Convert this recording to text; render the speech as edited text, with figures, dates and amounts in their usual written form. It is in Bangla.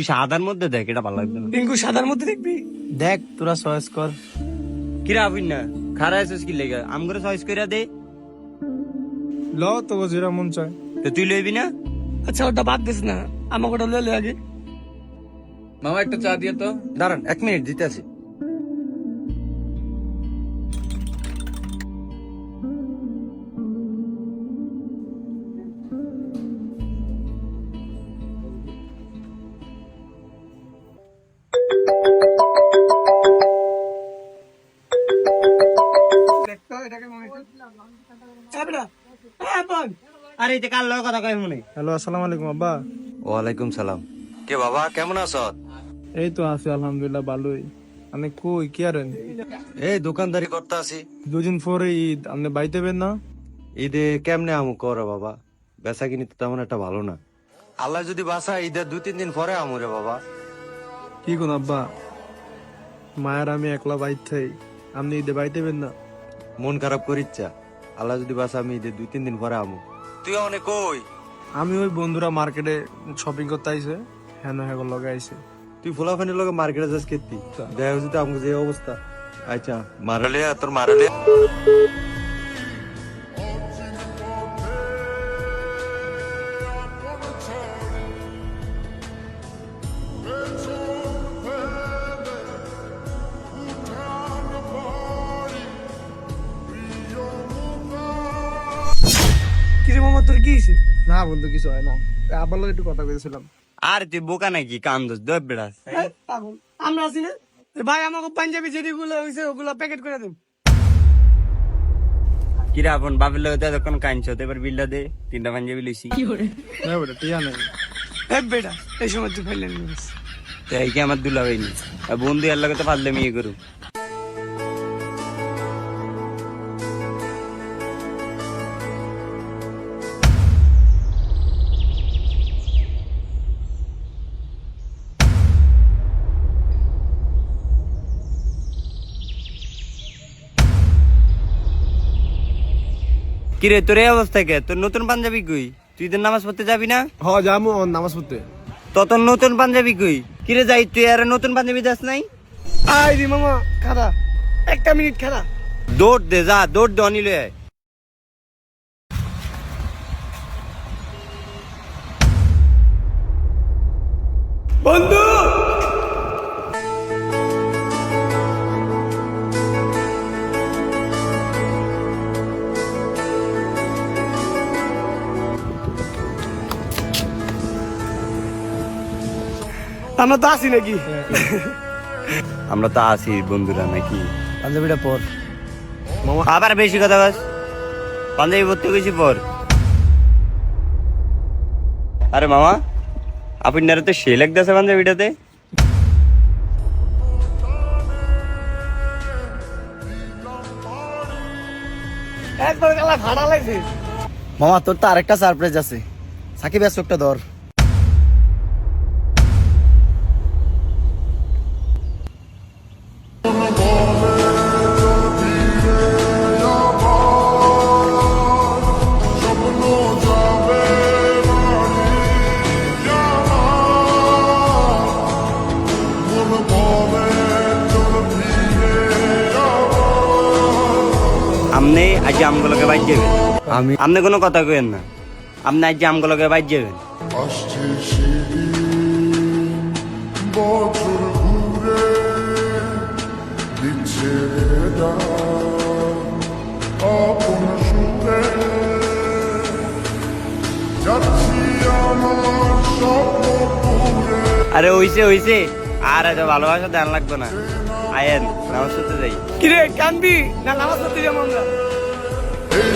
তুই সাদার মধ্যে দেখ, এটা ভালো লাগবে না। টিঙ্কু সাদার মধ্যে দেখবি? দেখ তোরা চয়েস কর। কিরা আবিন না খারা আছিস কি লেগে আম করে চয়েস করে দে। ল তো যেটা মন চায়। তো তুই লইবি না? আচ্ছা ওটা বাদ দিস না, আমাকে ওটা লইলে আগে। মামা একটা চা দিয়ে তো। দাঁড়ান 1 মিনিট দিতে আছি। আরে এটা কার লগে কথা কই মনে? হ্যালো, আসসালামু আলাইকুম আব্বা। ওয়ালাইকুম সালাম। কে বাবা কেমন আছো? এই তো আছি আলহামদুলিল্লাহ ভালোই। আপনি কই কি আরেন? এই দোকানদারি করতে আছি। দুদিন পরে ঈদ, আপনি বাইতে বেন না? ঈদে কেমনে আমু করো বাবা, বেচা কিনি তো তেমন একটা ভালো না। আল্লাহ যদি বাসা ঈদের 2-3 দিন পরে আমু রে বাবা। কি কোন আব্বা, মায়ের আমি একলা বাইতে, আপনি ঈদে বাইতে বেন না? মন খারাপ করিচ্ছা, আল্লাহ যদি বাসা আমি ঈদের 2-3 দিন পরে আমু। তুই অনেক কই? আমি ওই বন্ধুরা মার্কেটে শপিং করতে আইছে, হ্যাঁ হ্যাঁ লগে আইছে। তুই ফুলাফানির লগে মার্কেটে যাস কেতি দেখা যদি আমাকে যে অবস্থা। আচ্ছা মারালে তোর মারালে কিরে মামা তোর কি হয়েছে? না বন্ধু কিছু হয় না, আব্বার লগে একটু কথা কইছিলাম। আর তুই বোকা নাকি কান্দস দব বেড়াস। পাগল আমরা আছি না? ভাই আমাকে পাঞ্জাবি যেগুলো হয়েছে ওগুলো প্যাকেট করে দেন। কিরা আপন বাপের লগে তো এতক্ষণ কাঁদছো, তো এবার বিলটা দে। 3টা পাঞ্জাবি লইছি। হ্যাঁ বেটা টিয়া নেই। এ বেটা এই সময় তুই ফেললেন তো এই কি আমার দুলা হইনি, বন্ধু এর লগে তো পারলে মেয়ে করু। কিরে তোর এই অবস্থা কে? তোর নতুন পাঞ্জাবি কই? তুই তো নামাজ পড়তে যাবি না? হ যামু নামাজ পড়তে। তো তোর নতুন পাঞ্জাবি কই? কিরে যাই তুই আর নতুন পাঞ্জাবি যাস নাই? আই রে মামা খারা, একটা মিনিট খারা। দৌড় দে, যা দৌড় দে অনিল আয়। বন্ধু আমরা তো আসি নাকি? আমরা তো আছি বন্ধুরা নাকি? পাঞ্জাবিটা পর। আবার বেশি কথা বাস, পাঞ্জাবি পড়তে গেছি পর। আরে মামা আপনারা তো সে লাগতেছে পাঞ্জাবিটাতে। একবার গেলা ভাড়া লাগছে। মামা তোর তো আরেকটা সারপ্রাইজ আছে, সাকিব এর চোখটা ধর। আপনি আজ আমগুলোকে বাইর যাবেন, আপনি কোনো কথা কেন না। আপনি আজ আমগুলোকে বাইর যাবেন। আসছে সেদিন বছর ঘুরে দিচ্ছে আপন সুরে যাচ্ছি আমার স্বপ্ন পুরে। আরে হইছে হইছে, আর এত ভালোবাসা ধ্যান লাগবে না। আয়েন নামাজ পড়তে যাই। কিরে কান্দি না নামাজ পড়তে যাবো আমরা? এই